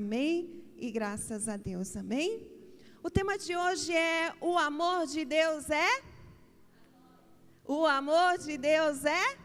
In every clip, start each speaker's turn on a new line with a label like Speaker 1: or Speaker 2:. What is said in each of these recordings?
Speaker 1: amém? E graças a Deus, amém? O tema de hoje é: o amor de Deus é? O amor de Deus é?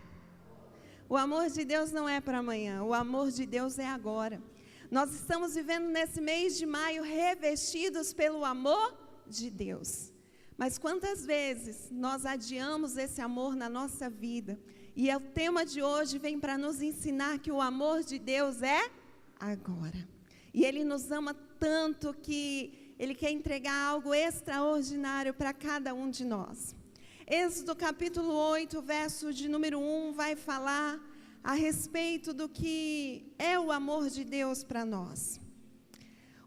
Speaker 1: O amor de Deus não é para amanhã, o amor de Deus é agora. Nós estamos vivendo nesse mês de maio revestidos pelo amor de Deus. Mas quantas vezes nós adiamos esse amor na nossa vida? E o tema de hoje vem para nos ensinar que o amor de Deus é agora. E Ele nos ama tanto que Ele quer entregar algo extraordinário para cada um de nós. Êxodo capítulo 8, verso de número 1, vai falar a respeito do que é o amor de Deus para nós.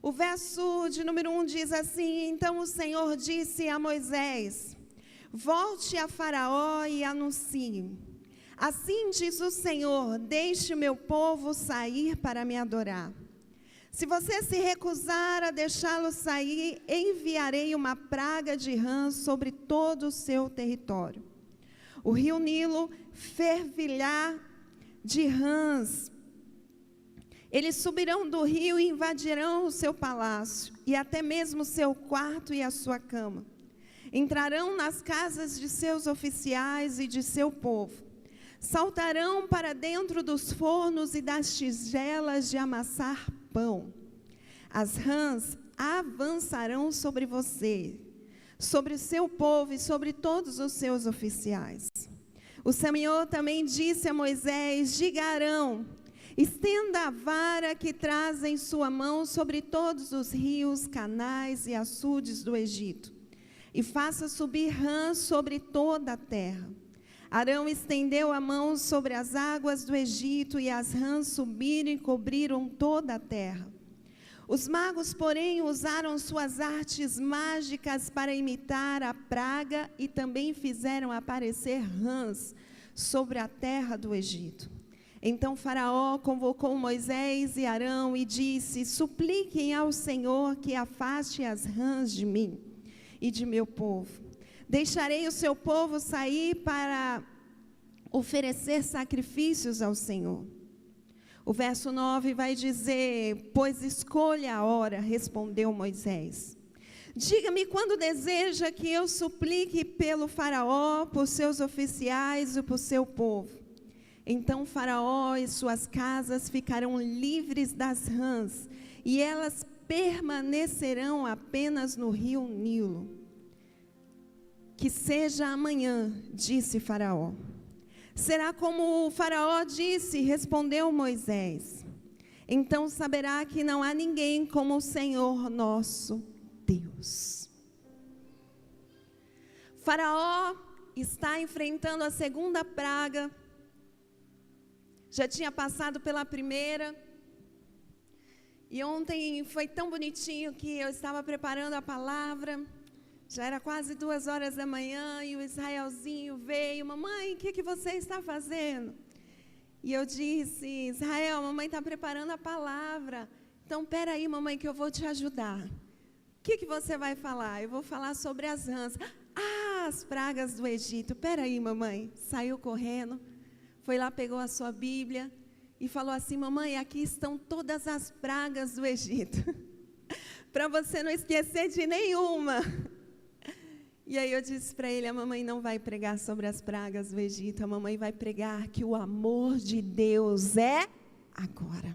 Speaker 1: O verso de número 1 diz assim: então o Senhor disse a Moisés: volte a Faraó e anuncie. Assim diz o Senhor: deixe o meu povo sair para me adorar. Se você se recusar a deixá-lo sair, enviarei uma praga de rãs sobre todo o seu território. O rio Nilo fervilhar de rãs. Eles subirão do rio e invadirão o seu palácio, e até mesmo o seu quarto e a sua cama. Entrarão nas casas de seus oficiais e de seu povo. Saltarão para dentro dos fornos e das tigelas de amassar pão. As rãs avançarão sobre você, sobre o seu povo e sobre todos os seus oficiais. O Senhor também disse a Moisés: diga a Arão: estenda a vara que traz em sua mão sobre todos os rios, canais e açudes do Egito, e faça subir rãs sobre toda a terra. Arão estendeu a mão sobre as águas do Egito, e as rãs subiram e cobriram toda a terra. Os magos, porém, usaram suas artes mágicas para imitar a praga e também fizeram aparecer rãs sobre a terra do Egito. Então Faraó convocou Moisés e Arão e disse: supliquem ao Senhor que afaste as rãs de mim e de meu povo. Deixarei o seu povo sair para oferecer sacrifícios ao Senhor. O verso 9 vai dizer: pois escolha a hora, respondeu Moisés. Diga-me quando deseja que eu suplique pelo Faraó, por seus oficiais e por seu povo. Então Faraó e suas casas ficarão livres das rãs, e elas permanecerão apenas no rio Nilo. Que seja amanhã, disse Faraó. Será como o Faraó disse, respondeu Moisés. Então saberá que não há ninguém como o Senhor nosso Deus. Faraó está enfrentando a segunda praga. Já tinha passado pela primeira. E ontem foi tão bonitinho que eu estava preparando a palavra. Já era quase 2h da manhã e o Israelzinho veio: mamãe, o que você está fazendo? E eu disse: Israel, mamãe está preparando a palavra. Então, peraí, mamãe, que eu vou te ajudar. O que você vai falar? Eu vou falar sobre as rãs. As pragas do Egito. Peraí, mamãe. Saiu correndo, foi lá, pegou a sua Bíblia e falou assim: mamãe, aqui estão todas as pragas do Egito. Para você não esquecer de nenhuma. E aí eu disse para ele: a mamãe não vai pregar sobre as pragas do Egito, a mamãe vai pregar que o amor de Deus é agora.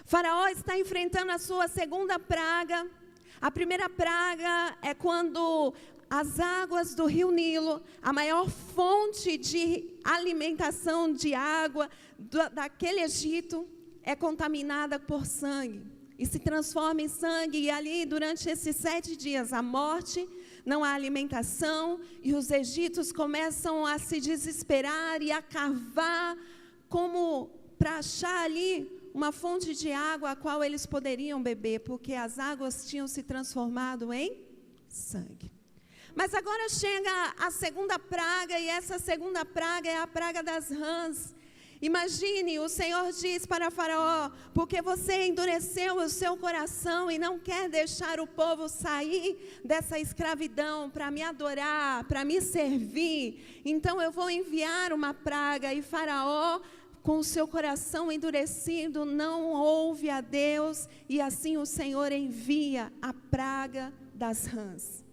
Speaker 1: Faraó está enfrentando a sua segunda praga. A primeira praga é quando as águas do rio Nilo, a maior fonte de alimentação de água daquele Egito, é contaminada por sangue e se transforma em sangue. E ali, durante esses 7 dias, a morte, não há alimentação, e os egípcios começam a se desesperar e a cavar como para achar ali uma fonte de água a qual eles poderiam beber, porque as águas tinham se transformado em sangue. Mas agora chega a segunda praga, e essa segunda praga é a praga das rãs. Imagine, o Senhor diz para Faraó: porque você endureceu o seu coração e não quer deixar o povo sair dessa escravidão para me adorar, para me servir, então eu vou enviar uma praga. E Faraó com o seu coração endurecido, não ouve a Deus, e assim o Senhor envia a praga das rãs.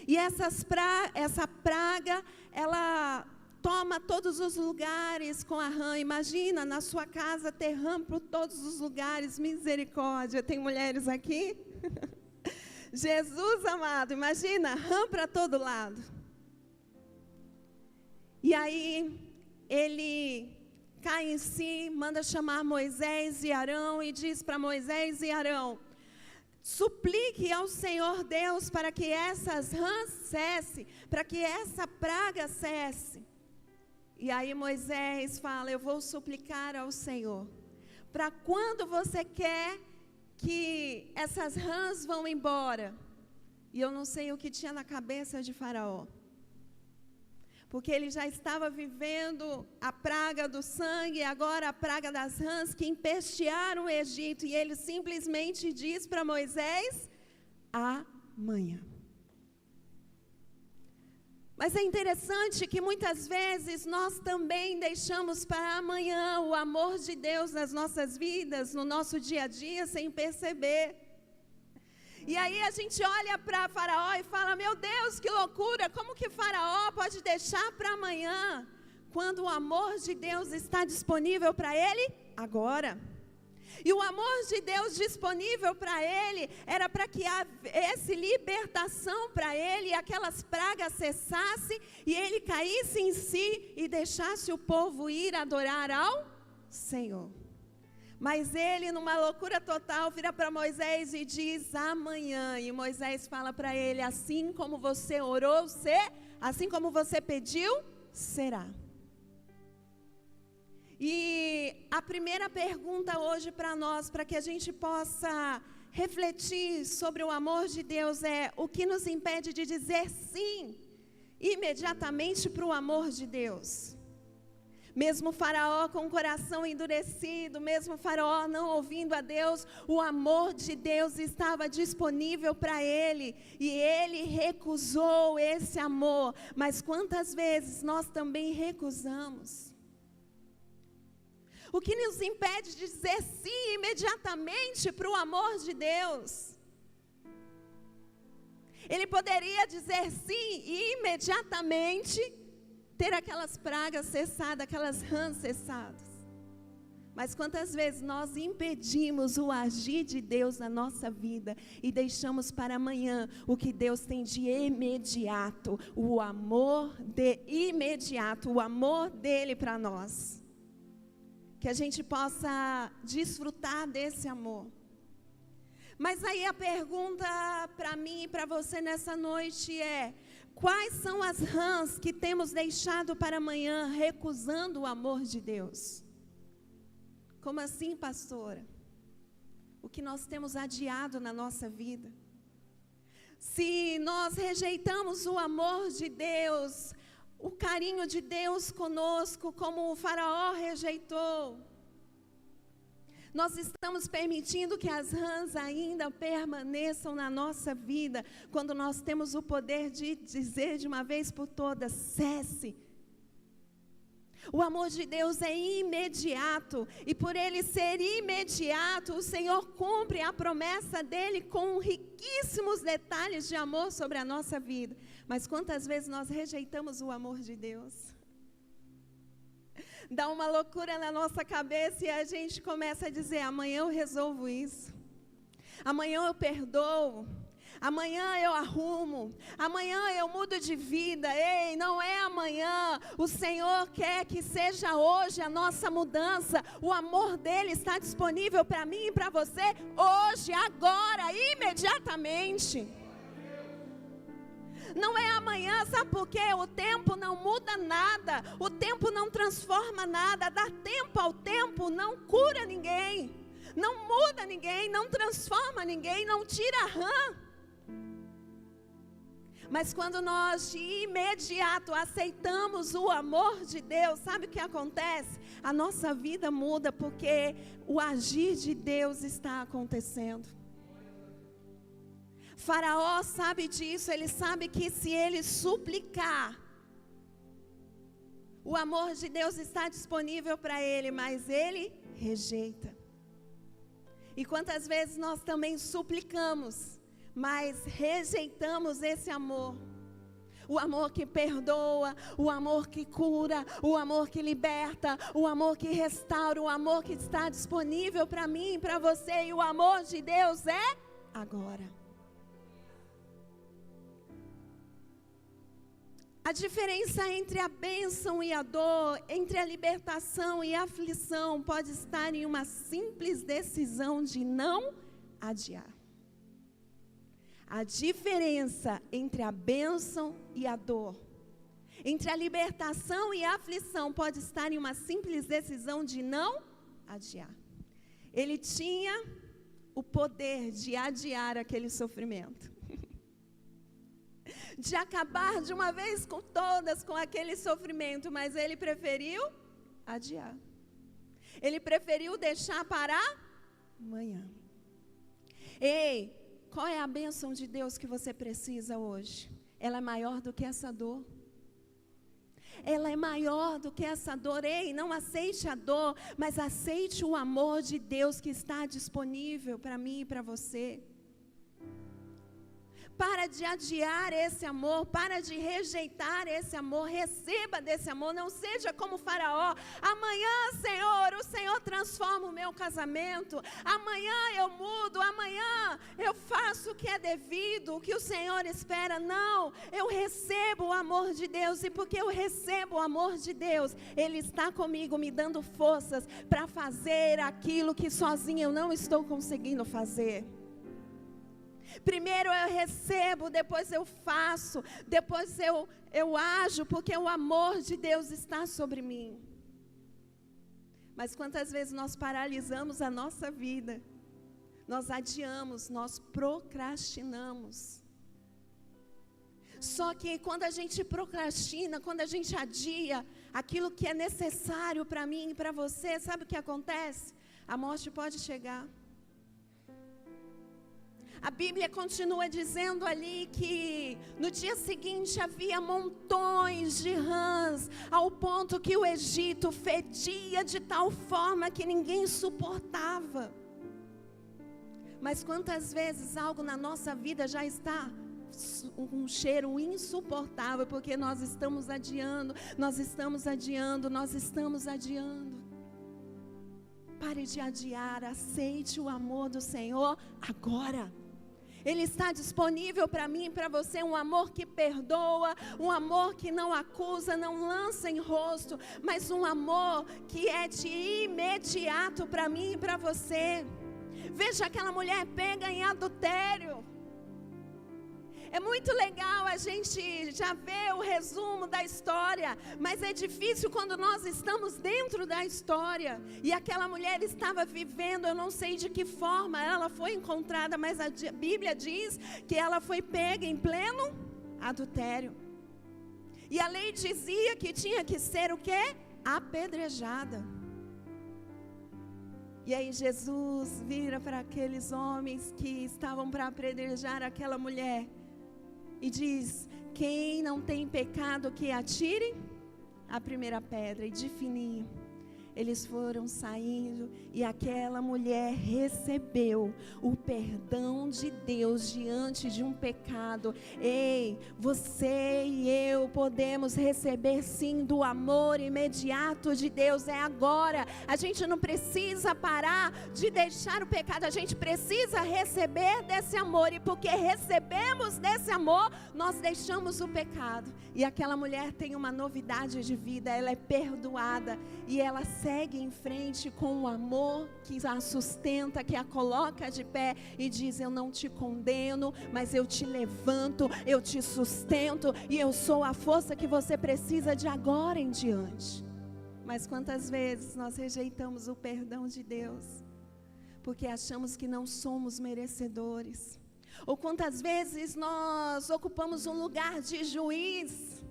Speaker 1: E essa praga, ela toma todos os lugares com a rã. Imagina, na sua casa ter rã por todos os lugares, misericórdia. Tem mulheres aqui? Jesus amado, imagina, rã para todo lado. E aí, ele cai em si, manda chamar Moisés e Arão e diz para Moisés e Arão: suplique ao Senhor Deus para que essas rãs cessem, para que essa praga cesse. E aí Moisés fala: eu vou suplicar ao Senhor. Para quando você quer que essas rãs vão embora? E eu não sei o que tinha na cabeça de Faraó, porque ele já estava vivendo a praga do sangue, agora a praga das rãs que empestearam o Egito. E ele simplesmente diz para Moisés: amanhã. Mas é interessante que muitas vezes nós também deixamos para amanhã o amor de Deus nas nossas vidas, no nosso dia a dia, sem perceber. E aí a gente olha para Faraó e fala: meu Deus, que loucura, como que Faraó pode deixar para amanhã, quando o amor de Deus está disponível para ele agora? E o amor de Deus disponível para ele era para que essa libertação para ele, aquelas pragas cessassem e ele caísse em si e deixasse o povo ir adorar ao Senhor. Mas ele, numa loucura total, vira para Moisés e diz: amanhã. E Moisés fala para ele: assim como você orou, assim como você pediu, será. E a primeira pergunta hoje para nós, para que a gente possa refletir sobre o amor de Deus, é: o que nos impede de dizer sim imediatamente para o amor de Deus? Mesmo Faraó com o coração endurecido, mesmo Faraó não ouvindo a Deus, o amor de Deus estava disponível para ele, e ele recusou esse amor. Mas quantas vezes nós também recusamos? O que nos impede de dizer sim imediatamente para o amor de Deus? Ele poderia dizer sim e imediatamente ter aquelas pragas cessadas, aquelas rãs cessadas. Mas quantas vezes nós impedimos o agir de Deus na nossa vida e deixamos para amanhã o que Deus tem de imediato, o amor o amor dele para nós. Que a gente possa desfrutar desse amor. Mas aí a pergunta para mim e para você nessa noite é: quais são as rãs que temos deixado para amanhã, recusando o amor de Deus? Como assim, pastora? O que nós temos adiado na nossa vida? Se nós rejeitamos o amor de Deus, o carinho de Deus conosco, como o Faraó rejeitou, nós estamos permitindo que as rãs ainda permaneçam na nossa vida, quando nós temos o poder de dizer de uma vez por todas: cesse. O amor de Deus é imediato, e por ele ser imediato, o Senhor cumpre a promessa dele com riquíssimos detalhes de amor sobre a nossa vida. Mas quantas vezes nós rejeitamos o amor de Deus? Dá uma loucura na nossa cabeça e a gente começa a dizer: amanhã eu resolvo isso, amanhã eu perdoo, amanhã eu arrumo, amanhã eu mudo de vida. Ei, não é amanhã, o Senhor quer que seja hoje a nossa mudança. O amor dele está disponível para mim e para você hoje, agora, imediatamente. Não é amanhã, sabe por quê? O tempo não muda nada, o tempo não transforma nada. Dar tempo ao tempo não cura ninguém, não muda ninguém, não transforma ninguém, não tira a rã. Mas quando nós de imediato aceitamos o amor de Deus, sabe o que acontece? A nossa vida muda, porque o agir de Deus está acontecendo. Faraó sabe disso, ele sabe que se ele suplicar, O amor de Deus está disponível para ele, mas ele rejeita. E quantas vezes nós também suplicamos, mas rejeitamos esse amor. O amor que perdoa, o amor que cura, o amor que liberta, o amor que restaura, o amor que está disponível para mim e para você. E o amor de Deus é agora. A diferença entre a bênção e a dor, entre a libertação e a aflição, pode estar em uma simples decisão de não adiar. A diferença entre a bênção e a dor, entre a libertação e a aflição, pode estar em uma simples decisão de não adiar. Ele tinha o poder de adiar aquele sofrimento, de acabar de uma vez com todas com aquele sofrimento, mas ele preferiu adiar. Ele preferiu deixar para amanhã. Ei, qual é a bênção de Deus que você precisa hoje? Ela é maior do que essa dor. Ela é maior do que essa dor. Ei, não aceite a dor, mas aceite o amor de Deus que está disponível para mim e para você. Para de adiar esse amor, para de rejeitar esse amor, receba desse amor, não seja como Faraó. Amanhã, Senhor, o Senhor transforma o meu casamento, amanhã eu mudo, amanhã eu faço o que é devido, o que o Senhor espera. Não, eu recebo o amor de Deus, e porque eu recebo o amor de Deus, Ele está comigo, me dando forças para fazer aquilo que sozinha eu não estou conseguindo fazer. Primeiro eu recebo, depois eu faço, depois eu ajo, porque o amor de Deus está sobre mim. Mas quantas vezes nós paralisamos a nossa vida, nós adiamos, nós procrastinamos. Só que quando a gente procrastina, quando a gente adia aquilo que é necessário para mim e para você, sabe o que acontece? A morte pode chegar. A Bíblia continua dizendo ali que no dia seguinte havia montões de rãs, ao ponto que o Egito fedia de tal forma que ninguém suportava. Mas quantas vezes algo na nossa vida já está um cheiro insuportável, porque nós estamos adiando, nós estamos adiando, nós estamos adiando. Pare de adiar, aceite o amor do Senhor agora. Ele está disponível para mim e para você, um amor que perdoa, um amor que não acusa, não lança em rosto, mas um amor que é de imediato para mim e para você. Veja aquela mulher pega em adultério. É muito legal a gente já ver o resumo da história, mas é difícil quando nós estamos dentro da história. E aquela mulher estava vivendo, eu não sei de que forma ela foi encontrada, mas a Bíblia diz que ela foi pega em pleno adultério. E a lei dizia que tinha que ser o quê? Apedrejada. E aí Jesus vira para aqueles homens que estavam para apedrejar aquela mulher e diz: quem não tem pecado que atire a primeira pedra. E de fininho eles foram saindo, e aquela mulher recebeu o perdão de Deus diante de um pecado. Ei, você e eu podemos receber sim do amor imediato de Deus. É agora. A gente não precisa parar de deixar o pecado, a gente precisa receber desse amor, e porque recebemos desse amor, nós deixamos o pecado. E aquela mulher tem uma novidade de vida, ela é perdoada, e ela segue em frente com o amor que a sustenta, que a coloca de pé e diz: eu não te condeno, mas eu te levanto, eu te sustento, e eu sou a força que você precisa de agora em diante. Mas quantas vezes nós rejeitamos o perdão de Deus porque achamos que não somos merecedores? Ou quantas vezes nós ocupamos um lugar de juiz?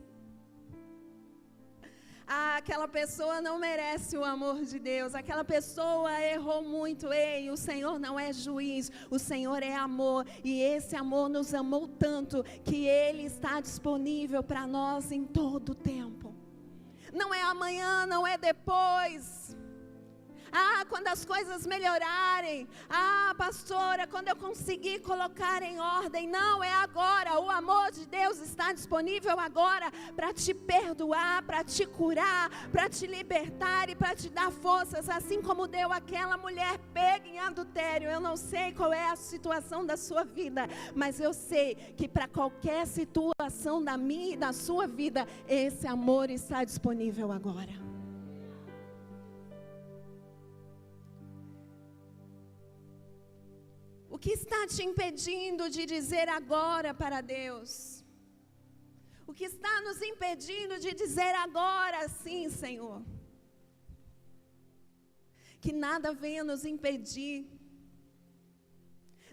Speaker 1: Aquela pessoa não merece o amor de Deus, aquela pessoa errou muito. Ei, o Senhor não é juiz, o Senhor é amor, e esse amor nos amou tanto que Ele está disponível para nós em todo o tempo. não é amanhã, não é depois. Quando as coisas melhorarem. Pastora, quando eu conseguir colocar em ordem. Não, é agora. O amor de Deus está disponível agora para te perdoar, para te curar, para te libertar e para te dar forças, assim como deu aquela mulher pega em adultério. Eu não sei qual é a situação da sua vida, mas eu sei que para qualquer situação da minha e da sua vida, esse amor está disponível agora. O que está te impedindo de dizer agora para Deus? O que está nos impedindo de dizer agora sim, Senhor? Que nada venha nos impedir.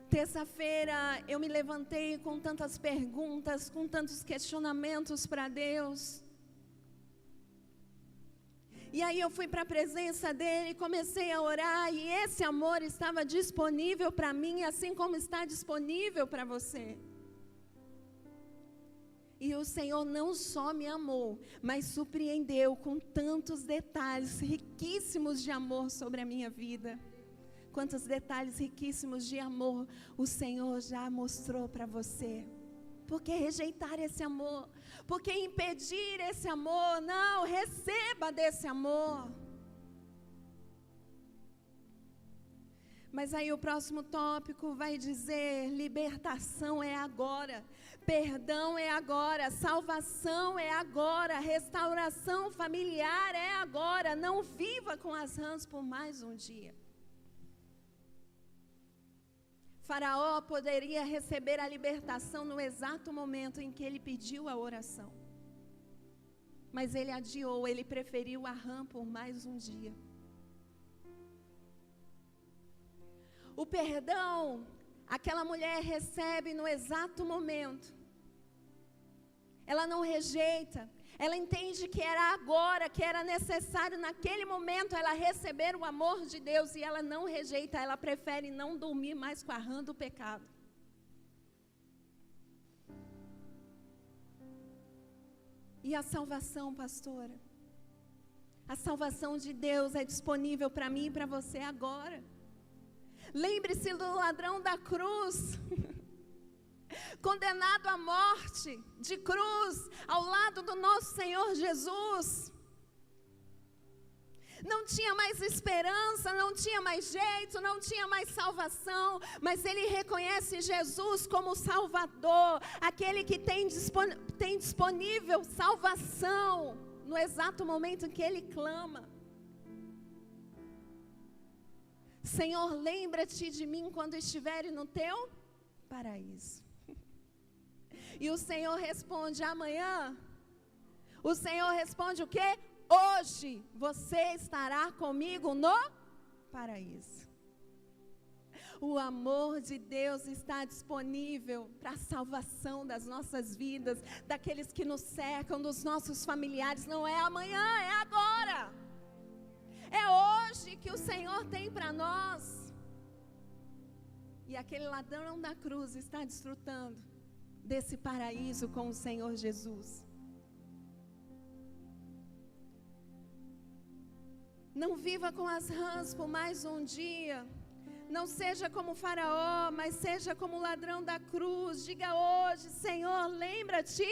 Speaker 1: Terça-feira eu me levantei com tantas perguntas, com tantos questionamentos para Deus. E aí eu fui para a presença dele, comecei a orar, e esse amor estava disponível para mim, assim como está disponível para você. E o Senhor não só me amou, mas surpreendeu com tantos detalhes riquíssimos de amor sobre a minha vida. Quantos detalhes riquíssimos de amor o Senhor já mostrou para você. Por que rejeitar esse amor? Por que impedir esse amor? Não, receba desse amor. Mas aí o próximo tópico vai dizer: libertação é agora, perdão é agora, salvação é agora, restauração familiar é agora. Não viva com as rãs por mais um dia. Faraó poderia receber a libertação no exato momento em que ele pediu a oração. Mas ele adiou, ele preferiu a rã por mais um dia. O perdão, aquela mulher recebe no exato momento. Ela não rejeita. Ela entende que era agora, que era necessário naquele momento ela receber o amor de Deus, e ela não rejeita, ela prefere não dormir mais com a rã do pecado. E a salvação, pastora? A salvação de Deus é disponível para mim e para você agora. Lembre-se do ladrão da cruz. Condenado à morte, de cruz, ao lado do nosso Senhor Jesus. Não tinha mais esperança, não tinha mais jeito, não tinha mais salvação, mas ele reconhece Jesus como Salvador, aquele que tem disponível salvação, no exato momento em que ele clama. Senhor, lembra-te de mim quando estiveres no teu paraíso. E o Senhor responde: amanhã. O Senhor responde o quê? Hoje você estará comigo no paraíso. O amor de Deus está disponível para a salvação das nossas vidas, daqueles que nos cercam, dos nossos familiares. Não é amanhã, é agora. É hoje que o Senhor tem para nós. E aquele ladrão da cruz está desfrutando desse paraíso com o Senhor Jesus. Não viva com as rãs por mais um dia. Não seja como Faraó, mas seja como o ladrão da cruz. Diga hoje: Senhor, lembra-te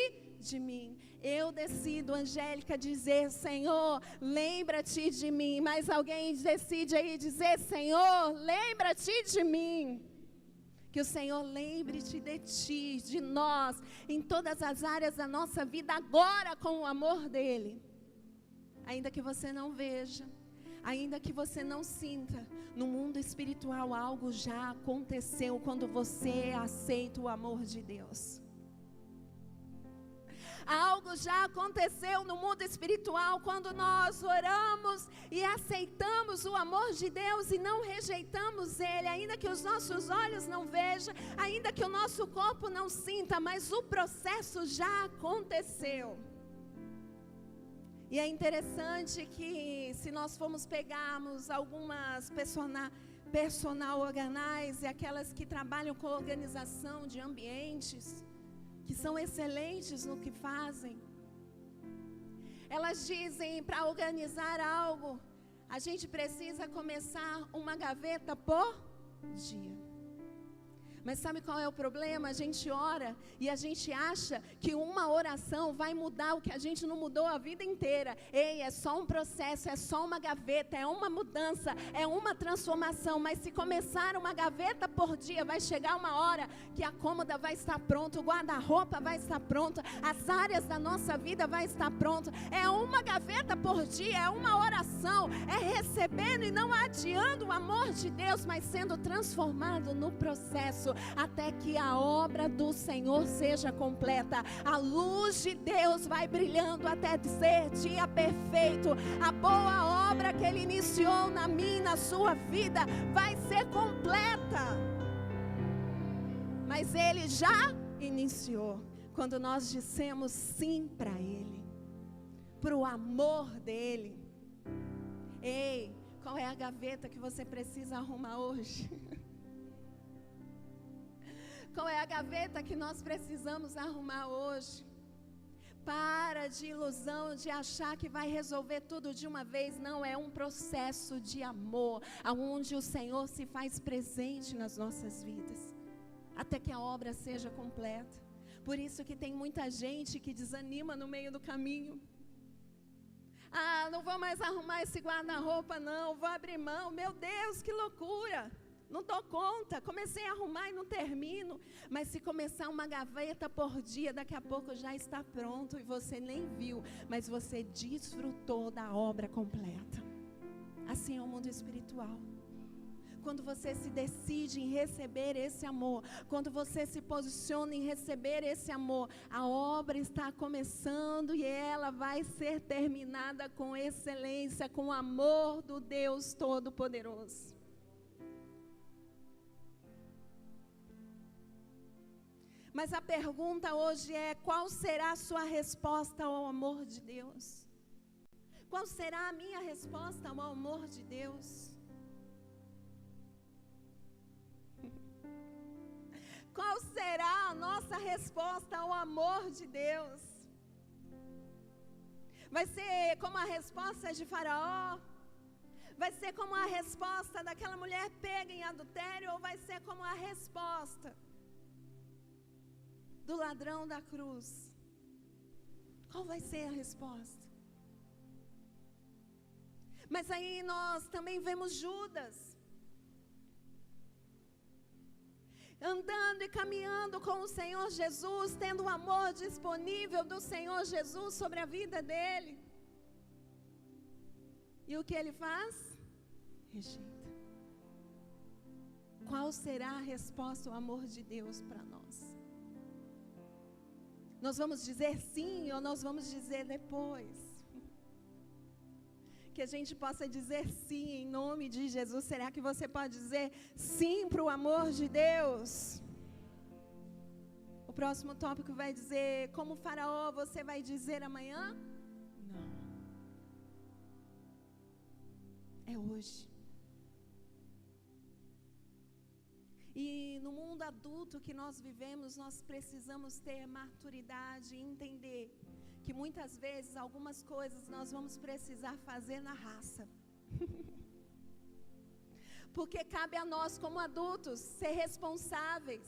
Speaker 1: de mim. Eu decido, Angélica, dizer: Senhor, lembra-te de mim. Mas alguém decide aí dizer: Senhor, lembra-te de mim. Que o Senhor lembre-te de ti, de nós, em todas as áreas da nossa vida, agora com o amor dEle. Ainda que você não veja, ainda que você não sinta, no mundo espiritual algo já aconteceu quando você aceita o amor de Deus. Algo já aconteceu no mundo espiritual quando nós oramos e aceitamos o amor de Deus e não rejeitamos Ele, ainda que os nossos olhos não vejam, ainda que o nosso corpo não sinta, mas o processo já aconteceu. E é interessante que, se nós formos pegarmos algumas personal organize, aquelas que trabalham com organização de ambientes, que são excelentes no que fazem, Elas dizem, para organizar algo, a gente precisa começar uma gaveta por dia. Mas sabe qual é o problema? A gente ora e a gente acha que uma oração vai mudar o que a gente não mudou a vida inteira. Ei, é só um processo, é só uma gaveta, é uma mudança, é uma transformação. Mas se começar uma gaveta por dia, vai chegar uma hora que a cômoda vai estar pronta, o guarda-roupa vai estar pronto, as áreas da nossa vida vai estar pronto. É uma gaveta por dia, é uma oração, é recebendo e não adiando o amor de Deus, mas sendo transformado no processo, até que a obra do Senhor seja completa. A luz de Deus vai brilhando até ser dia perfeito. A boa obra que Ele iniciou na minha e na sua vida vai ser completa. Mas Ele já iniciou quando nós dissemos sim para Ele, para o amor dEle. Ei, qual é a gaveta que você precisa arrumar hoje? Qual é a gaveta que nós precisamos arrumar hoje? Para de ilusão, de achar que vai resolver tudo de uma vez. Não, é um processo de amor, onde o Senhor se faz presente nas nossas vidas, até que a obra seja completa. Por isso que tem muita gente que desanima no meio do caminho. Não vou mais arrumar esse guarda-roupa não, vou abrir mão. Meu Deus, que loucura! Não dou conta, comecei a arrumar e não termino. Mas se começar uma gaveta por dia, daqui a pouco já está pronto e você nem viu, mas você desfrutou da obra completa. Assim é o mundo espiritual. Quando você se decide em receber esse amor, quando você se posiciona em receber esse amor, a obra está começando e ela vai ser terminada com excelência, com o amor do Deus Todo-Poderoso. Mas a pergunta hoje é: qual será a sua resposta ao amor de Deus? Qual será a minha resposta ao amor de Deus? Qual será a nossa resposta ao amor de Deus? Vai ser como a resposta de Faraó? Vai ser como a resposta daquela mulher pega em adultério? Ou vai ser como a resposta do ladrão da cruz? Qual vai ser a resposta? Mas aí nós também vemos Judas andando e caminhando com o Senhor Jesus, tendo o amor disponível do Senhor Jesus sobre a vida dele. E o que ele faz? Rejeita. Qual será a resposta ao amor de Deus para nós? Nós vamos dizer sim ou nós vamos dizer depois? Que a gente possa dizer sim em nome de Jesus. Será que você pode dizer sim para o amor de Deus? O próximo tópico vai dizer: como Faraó, você vai dizer amanhã? Não. É hoje. E no mundo adulto que nós vivemos, nós precisamos ter maturidade e entender que muitas vezes algumas coisas nós vamos precisar fazer na raça. Porque cabe a nós como adultos ser responsáveis.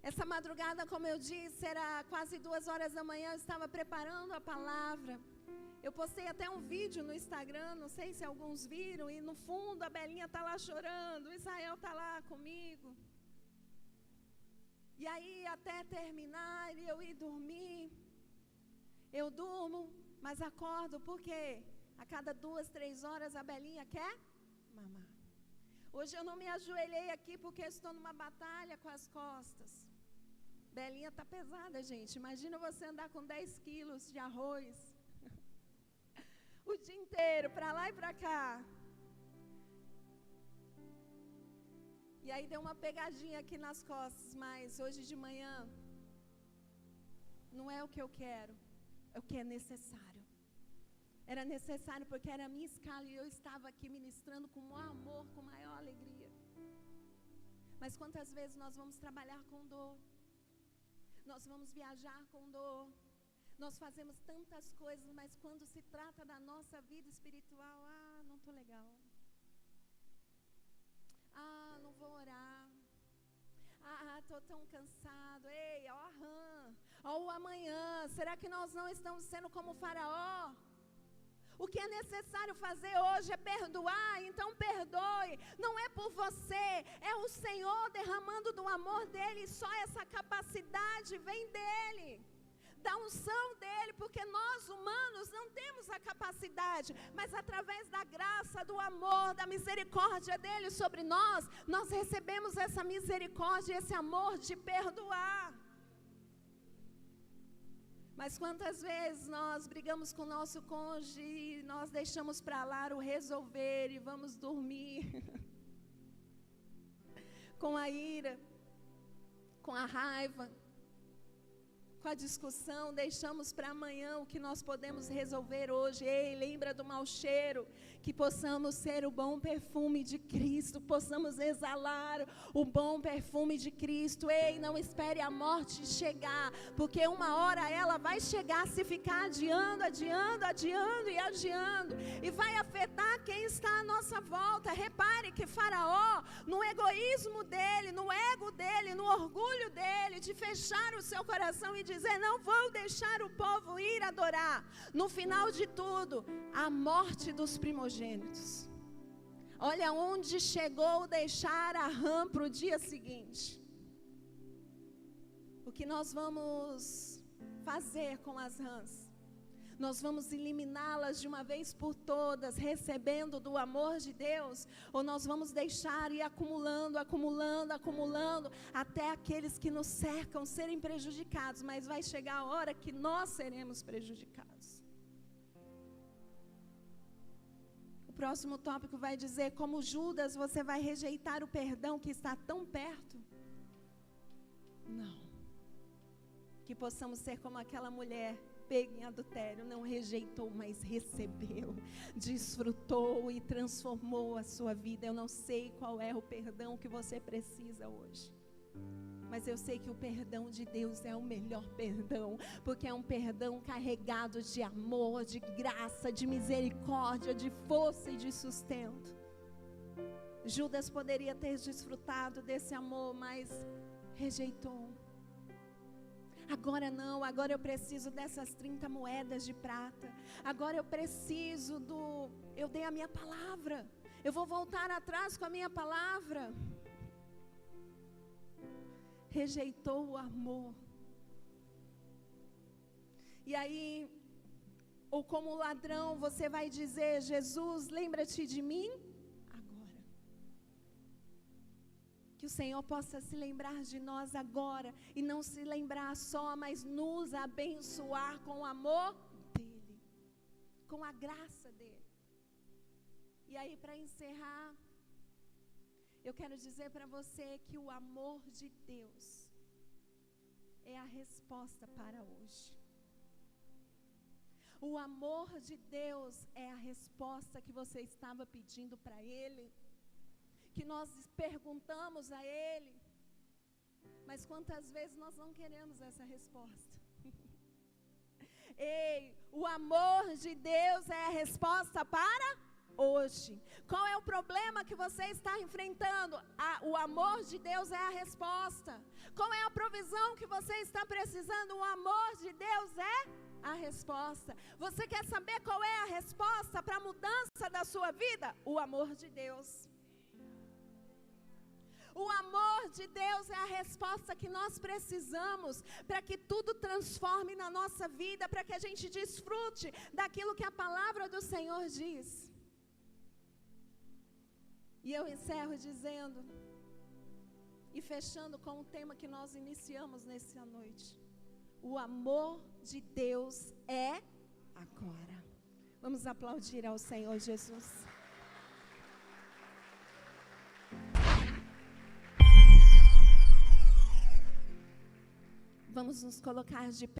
Speaker 1: Essa madrugada, como eu disse, era quase 2 horas da manhã, eu estava preparando a palavra. Eu postei até um vídeo no Instagram, não sei se alguns viram, e no fundo a Belinha está lá chorando, o Israel está lá comigo. E aí, até terminar e eu ir dormir, eu durmo, mas acordo, porque a cada 2, 3 horas a Belinha quer mamar. Hoje eu não me ajoelhei aqui porque estou numa batalha com as costas. Belinha está pesada, gente. Imagina você andar com 10 quilos de arroz o dia inteiro, para lá e para cá. E aí deu uma pegadinha aqui nas costas, mas hoje de manhã não é o que eu quero, é o que é necessário. Era necessário porque era a minha escala e eu estava aqui ministrando com maior amor, com maior alegria. Mas quantas vezes nós vamos trabalhar com dor? Nós vamos viajar com dor. Nós fazemos tantas coisas, mas quando se trata da nossa vida espiritual, não estou legal. Não vou orar. Estou tão cansado. Ei, o amanhã. Será que nós não estamos sendo como Faraó? O que é necessário fazer hoje é perdoar, então perdoe. Não é por você, é o Senhor derramando do amor dEle, e só essa capacidade vem dEle, da unção dEle, porque nós humanos não temos a capacidade, mas através da graça, do amor, da misericórdia dEle sobre nós, nós recebemos essa misericórdia, esse amor de perdoar. Mas quantas vezes nós brigamos com o nosso cônjuge e nós deixamos para lá o resolver e vamos dormir com a ira, com a raiva, com a discussão, deixamos para amanhã o que nós podemos resolver hoje. Ei, lembra do mau cheiro, que possamos ser o bom perfume de Cristo, possamos exalar o bom perfume de Cristo. Ei, não espere a morte chegar, porque uma hora ela vai chegar se ficar adiando e vai afetar quem está à nossa volta. Repare que Faraó, no egoísmo dele, no ego dele, no orgulho dele, de fechar o seu coração e dizer, não vou deixar o povo ir adorar, no final de tudo, a morte dos primogênitos. Olha onde chegou deixar a rã para o dia seguinte. O que nós vamos fazer com as rãs? Nós vamos eliminá-las de uma vez por todas, recebendo do amor de Deus, ou nós vamos deixar ir acumulando, até aqueles que nos cercam serem prejudicados, mas vai chegar a hora que nós seremos prejudicados. O próximo tópico vai dizer, como Judas, você vai rejeitar o perdão que está tão perto? Não. Que possamos ser como aquela mulher pega em adultério, não rejeitou, mas recebeu, desfrutou e transformou a sua vida. Eu não sei qual é o perdão que você precisa hoje, mas eu sei que o perdão de Deus é o melhor perdão, porque é um perdão carregado de amor, de graça, de misericórdia, de força e de sustento. Judas poderia ter desfrutado desse amor, mas rejeitou. Agora não, agora eu preciso dessas 30 moedas de prata. Agora eu preciso eu dei a minha palavra. Eu vou voltar atrás com a minha palavra. Rejeitou o amor. E aí, ou como ladrão, você vai dizer, Jesus, lembra-te de mim? Que o Senhor possa se lembrar de nós agora, e não se lembrar só, mas nos abençoar com o amor dEle, com a graça dEle. E aí, para encerrar, eu quero dizer para você que o amor de Deus é a resposta para hoje. O amor de Deus é a resposta que você estava pedindo para Ele, que nós perguntamos a Ele, mas quantas vezes nós não queremos essa resposta? Ei, o amor de Deus é a resposta para hoje. Qual é o problema que você está enfrentando? O amor de Deus é a resposta. Qual é a provisão que você está precisando? O amor de Deus é a resposta. Você quer saber qual é a resposta para a mudança da sua vida? O amor de Deus. O amor de Deus é a resposta que nós precisamos para que tudo transforme na nossa vida, para que a gente desfrute daquilo que a palavra do Senhor diz. E eu encerro dizendo, e fechando com o tema que nós iniciamos nessa noite: o amor de Deus é agora. Vamos aplaudir ao Senhor Jesus. Vamos nos colocar de pé.